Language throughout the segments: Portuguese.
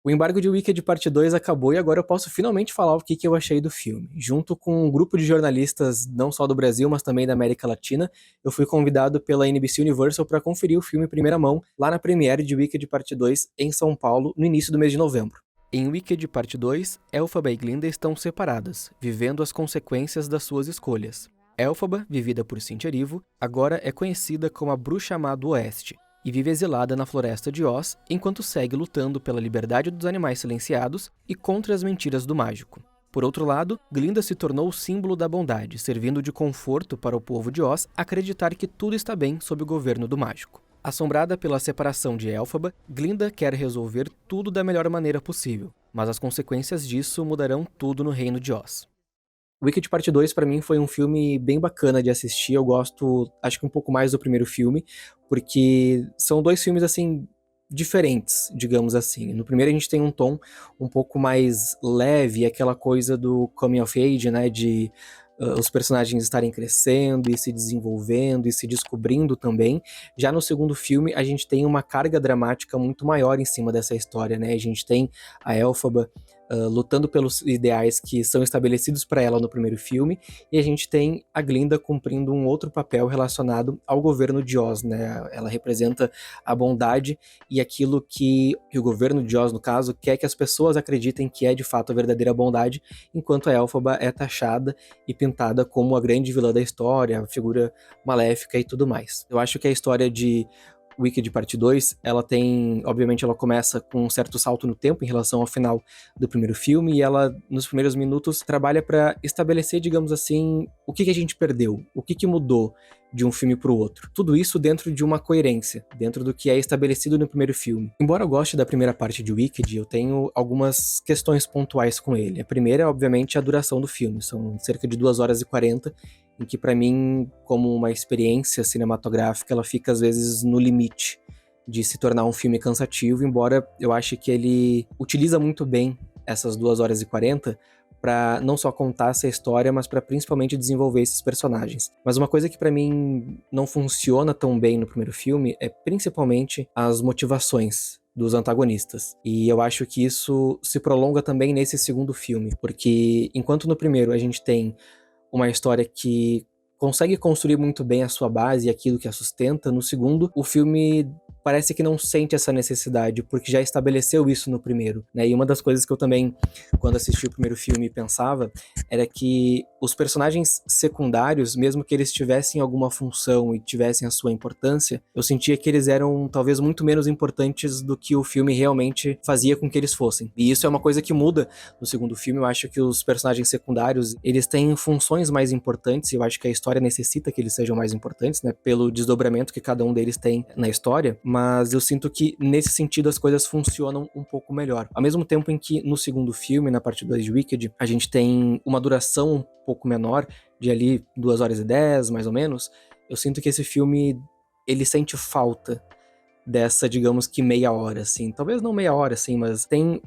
O embargo de Wicked Parte 2 acabou e agora eu posso finalmente falar o que eu achei do filme. Junto com um grupo de jornalistas, não só do Brasil, mas também da América Latina, eu fui convidado pela NBC Universal para conferir o filme em primeira mão, lá na premiere de Wicked Parte 2 em São Paulo, no início do mês de novembro. Em Wicked Parte 2, Elphaba e Glinda estão separadas, vivendo as consequências das suas escolhas. Elphaba, vivida por Cynthia Erivo, agora é conhecida como a Bruxa Má do Oeste, e vive exilada na Floresta de Oz, enquanto segue lutando pela liberdade dos animais silenciados e contra as mentiras do mágico. Por outro lado, Glinda se tornou o símbolo da bondade, servindo de conforto para o povo de Oz acreditar que tudo está bem sob o governo do mágico. Assombrada pela separação de Elphaba, Glinda quer resolver tudo da melhor maneira possível, mas as consequências disso mudarão tudo no reino de Oz. Wicked Parte 2 pra mim foi um filme bem bacana de assistir. Eu gosto, acho que um pouco mais do primeiro filme, porque são dois filmes assim diferentes, digamos assim. No primeiro a gente tem um tom um pouco mais leve, aquela coisa do coming of age, né, de os personagens estarem crescendo e se desenvolvendo e se descobrindo também. Já no segundo filme a gente tem uma carga dramática muito maior em cima dessa história, né? A gente tem a Elphaba lutando pelos ideais que são estabelecidos para ela no primeiro filme, e a gente tem a Glinda cumprindo um outro papel relacionado ao governo de Oz, né? Ela representa a bondade e aquilo que o governo de Oz, no caso, quer que as pessoas acreditem que é de fato a verdadeira bondade, enquanto a Elphaba é taxada e pintada como a grande vilã da história, a figura maléfica e tudo mais. Eu acho que a história de Wicked Parte 2, ela tem, obviamente ela começa com um certo salto no tempo em relação ao final do primeiro filme, e ela, nos primeiros minutos, trabalha para estabelecer, digamos assim, o que a gente perdeu, o que mudou de um filme para o outro. Tudo isso dentro de uma coerência, dentro do que é estabelecido no primeiro filme. Embora eu goste da primeira parte de Wicked, eu tenho algumas questões pontuais com ele. A primeira é, obviamente, a duração do filme. São cerca de 2 horas e 40, em que para mim, como uma experiência cinematográfica, ela fica às vezes no limite de se tornar um filme cansativo, embora eu ache que ele utiliza muito bem essas 2 horas e 40 para não só contar essa história, mas para principalmente desenvolver esses personagens. Mas uma coisa que para mim não funciona tão bem no primeiro filme é principalmente as motivações dos antagonistas. E eu acho que isso se prolonga também nesse segundo filme, porque enquanto no primeiro a gente tem uma história que consegue construir muito bem a sua base e aquilo que a sustenta, no segundo, o filme parece que não sente essa necessidade, porque já estabeleceu isso no primeiro, né? E uma das coisas que eu também, quando assisti o primeiro filme, pensava, era que os personagens secundários, mesmo que eles tivessem alguma função e tivessem a sua importância, eu sentia que eles eram talvez muito menos importantes do que o filme realmente fazia com que eles fossem. E isso é uma coisa que muda no segundo filme. Eu acho que os personagens secundários, eles têm funções mais importantes, e eu acho que a história necessita que eles sejam mais importantes, né, pelo desdobramento que cada um deles tem na história, mas eu sinto que nesse sentido as coisas funcionam um pouco melhor. Ao mesmo tempo em que no segundo filme, na parte 2 de Wicked, a gente tem uma duração um pouco menor, de ali 2 horas e 10, mais ou menos, eu sinto que esse filme, ele sente falta dessa, digamos que meia hora, assim. Talvez não meia hora, assim, mas tem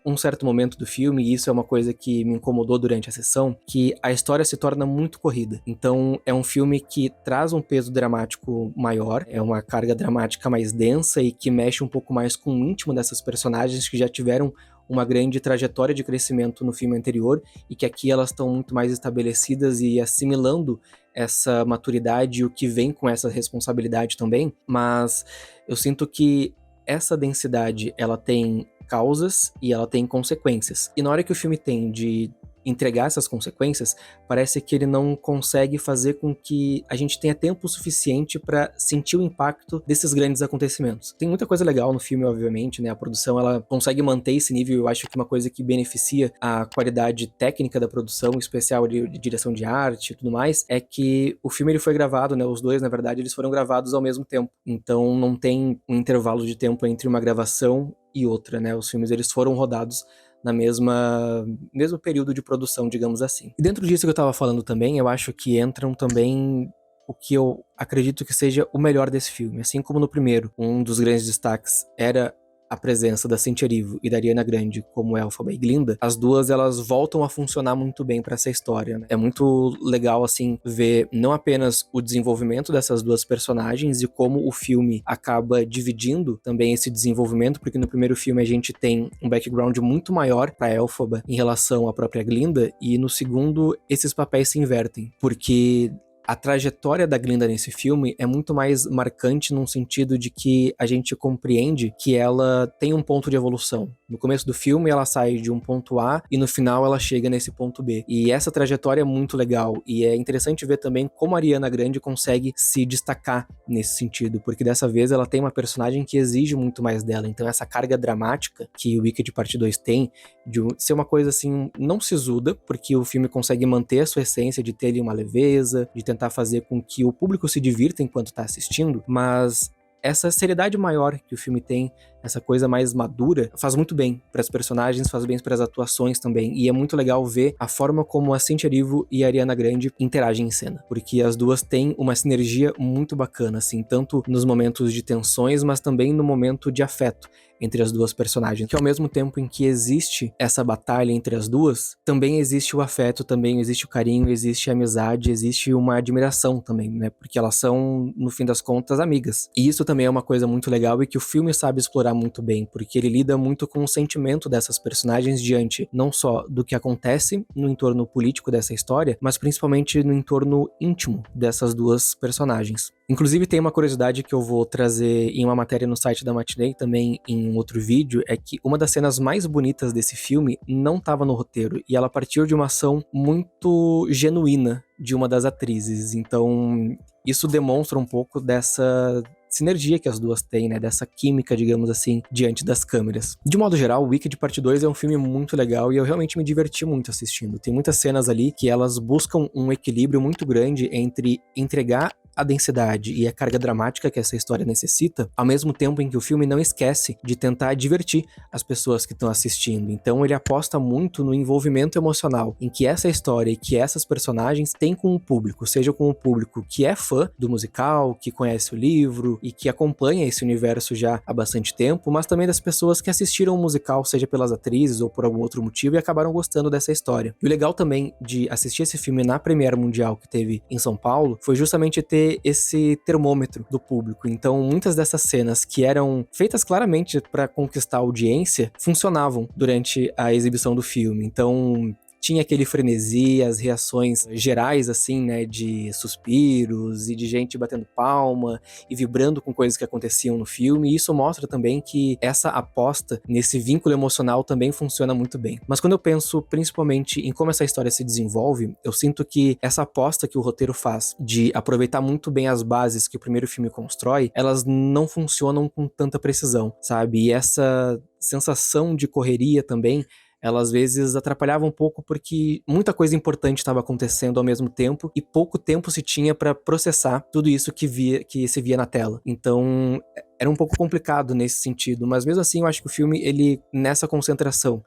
um certo momento do filme, e isso é uma coisa que me incomodou durante a sessão, que a história se torna muito corrida. Então é um filme que traz um peso dramático maior, é uma carga dramática mais densa e que mexe um pouco mais com o íntimo dessas personagens que já tiveram uma grande trajetória de crescimento no filme anterior, e que aqui elas estão muito mais estabelecidas e assimilando essa maturidade e o que vem com essa responsabilidade também. Mas eu sinto que essa densidade, ela tem causas e ela tem consequências. E na hora que o filme tem de entregar essas consequências, parece que ele não consegue fazer com que a gente tenha tempo suficiente para sentir o impacto desses grandes acontecimentos. Tem muita coisa legal no filme, obviamente, né? A produção, ela consegue manter esse nível. Eu acho que uma coisa que beneficia a qualidade técnica da produção, em especial de direção de arte e tudo mais, é que o filme ele foi gravado, né? Os dois, na verdade, eles foram gravados ao mesmo tempo. Então não tem um intervalo de tempo entre uma gravação e outra, né? Os filmes eles foram rodados na mesmo período de produção, digamos assim. E dentro disso que eu tava falando também, eu acho que entram também o que eu acredito que seja o melhor desse filme. Assim como no primeiro, um dos grandes destaques era a presença da Cynthia Erivo e da Ariana Grande como Elphaba e Glinda, as duas elas voltam a funcionar muito bem pra essa história, né? É muito legal, assim, ver não apenas o desenvolvimento dessas duas personagens e como o filme acaba dividindo também esse desenvolvimento, porque no primeiro filme a gente tem um background muito maior pra Elphaba em relação à própria Glinda, e no segundo esses papéis se invertem, porque a trajetória da Glinda nesse filme é muito mais marcante num sentido de que a gente compreende que ela tem um ponto de evolução. No começo do filme ela sai de um ponto A e no final ela chega nesse ponto B. E essa trajetória é muito legal e é interessante ver também como a Ariana Grande consegue se destacar nesse sentido, porque dessa vez ela tem uma personagem que exige muito mais dela. Então essa carga dramática que o Wicked Parte 2 tem, de ser uma coisa assim, não sisuda, porque o filme consegue manter a sua essência de ter ali uma leveza, de tentar fazer com que o público se divirta enquanto tá assistindo, mas essa seriedade maior que o filme tem, essa coisa mais madura, faz muito bem para as personagens, faz bem para as atuações também, e é muito legal ver a forma como a Cynthia Erivo e a Ariana Grande interagem em cena, porque as duas têm uma sinergia muito bacana, assim, tanto nos momentos de tensões, mas também no momento de afeto entre as duas personagens, que ao mesmo tempo em que existe essa batalha entre as duas, também existe o afeto, também existe o carinho, existe a amizade, existe uma admiração também, né, porque elas são, no fim das contas, amigas. E isso também é uma coisa muito legal e que o filme sabe explorar muito bem, porque ele lida muito com o sentimento dessas personagens diante não só do que acontece no entorno político dessa história, mas principalmente no entorno íntimo dessas duas personagens. Inclusive tem uma curiosidade que eu vou trazer em uma matéria no site da Matinê, também em um outro vídeo, é que uma das cenas mais bonitas desse filme não estava no roteiro, e ela partiu de uma ação muito genuína de uma das atrizes. Então isso demonstra um pouco dessa sinergia que as duas têm, né, dessa química, digamos assim, diante das câmeras. De modo geral, Wicked Parte 2 é um filme muito legal e eu realmente me diverti muito assistindo. Tem muitas cenas ali que elas buscam um equilíbrio muito grande entre entregar a densidade e a carga dramática que essa história necessita, ao mesmo tempo em que o filme não esquece de tentar divertir as pessoas que estão assistindo. Então ele aposta muito no envolvimento emocional em que essa história e que essas personagens têm com o público, seja com o público que é fã do musical, que conhece o livro e que acompanha esse universo já há bastante tempo, mas também das pessoas que assistiram o musical, seja pelas atrizes ou por algum outro motivo, e acabaram gostando dessa história. E o legal também de assistir esse filme na Premiere Mundial que teve em São Paulo foi justamente ter esse termômetro do público. Então, muitas dessas cenas que eram feitas claramente para conquistar a audiência funcionavam durante a exibição do filme. Então, tinha aquele frenesi, as reações gerais, assim, né, de suspiros e de gente batendo palma e vibrando com coisas que aconteciam no filme, e isso mostra também que essa aposta nesse vínculo emocional também funciona muito bem. Mas quando eu penso principalmente em como essa história se desenvolve, eu sinto que essa aposta que o roteiro faz de aproveitar muito bem as bases que o primeiro filme constrói, elas não funcionam com tanta precisão, sabe? E essa sensação de correria também, ela às vezes atrapalhava um pouco porque muita coisa importante estava acontecendo ao mesmo tempo e pouco tempo se tinha para processar tudo isso que se via na tela. Então era um pouco complicado nesse sentido, mas mesmo assim eu acho que o filme, ele nessa concentração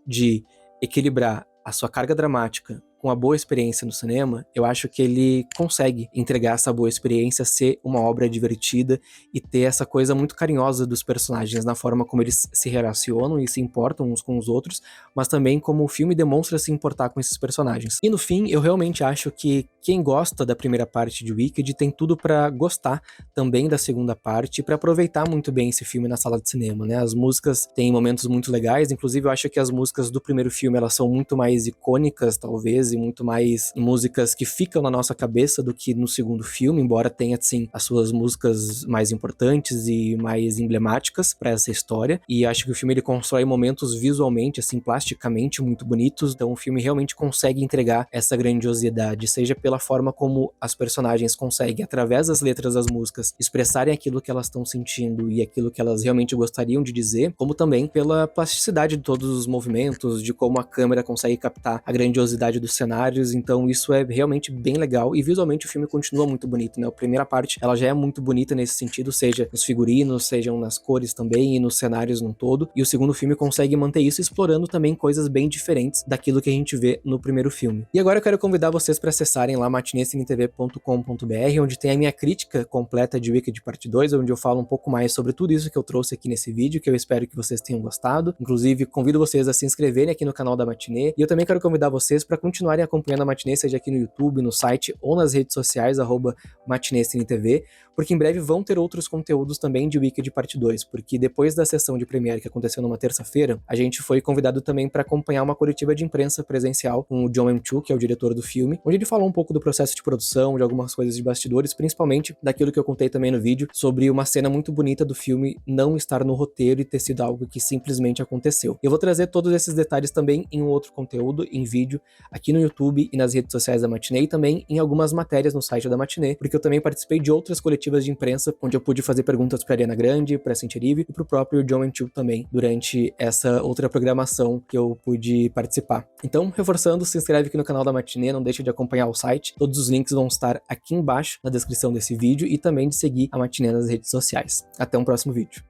de equilibrar a sua carga dramática com a boa experiência no cinema, eu acho que ele consegue entregar essa boa experiência, ser uma obra divertida e ter essa coisa muito carinhosa dos personagens na forma como eles se relacionam e se importam uns com os outros, mas também como o filme demonstra se importar com esses personagens. E no fim, eu realmente acho que quem gosta da primeira parte de Wicked tem tudo pra gostar também da segunda parte e pra aproveitar muito bem esse filme na sala de cinema, né? As músicas têm momentos muito legais, inclusive eu acho que as músicas do primeiro filme, elas são muito mais icônicas, talvez, e muito mais músicas que ficam na nossa cabeça do que no segundo filme, embora tenha, sim, as suas músicas mais importantes e mais emblemáticas pra essa história, e acho que o filme, ele constrói momentos visualmente, assim, plasticamente muito bonitos, então o filme realmente consegue entregar essa grandiosidade, seja pela forma como as personagens conseguem, através das letras das músicas, expressarem aquilo que elas estão sentindo e aquilo que elas realmente gostariam de dizer, como também pela plasticidade de todos os movimentos, de como a câmera consegue captar a grandiosidade do cenários, então isso é realmente bem legal, e visualmente o filme continua muito bonito, né? A primeira parte, ela já é muito bonita nesse sentido, seja nos figurinos, sejam nas cores também, e nos cenários num todo, e o segundo filme consegue manter isso, explorando também coisas bem diferentes daquilo que a gente vê no primeiro filme. E agora eu quero convidar vocês para acessarem lá matinecinetv.com.br, onde tem a minha crítica completa de Wicked Parte 2, onde eu falo um pouco mais sobre tudo isso que eu trouxe aqui nesse vídeo, que eu espero que vocês tenham gostado. Inclusive, convido vocês a se inscreverem aqui no canal da Matinê, e eu também quero convidar vocês para continuarem acompanhando a Matinê, seja aqui no YouTube, no site ou nas redes sociais, @MatineCineTV, porque em breve vão ter outros conteúdos também de Wicked Parte 2, porque depois da sessão de premiere que aconteceu numa terça-feira, a gente foi convidado também para acompanhar uma coletiva de imprensa presencial com o John M. Chu, que é o diretor do filme, onde ele falou um pouco do processo de produção, de algumas coisas de bastidores, principalmente daquilo que eu contei também no vídeo, sobre uma cena muito bonita do filme não estar no roteiro e ter sido algo que simplesmente aconteceu. Eu vou trazer todos esses detalhes também em um outro conteúdo, em vídeo, aqui no YouTube e nas redes sociais da Matinê, e também em algumas matérias no site da Matinê, porque eu também participei de outras coletivas de imprensa, onde eu pude fazer perguntas para Ariana Grande, para Cynthia Erivo e para o próprio John M. Chu também, durante essa outra programação que eu pude participar. Então, reforçando, se inscreve aqui no canal da Matinê, não deixa de acompanhar o site, todos os links vão estar aqui embaixo na descrição desse vídeo, e também de seguir a Matinê nas redes sociais. Até um próximo vídeo.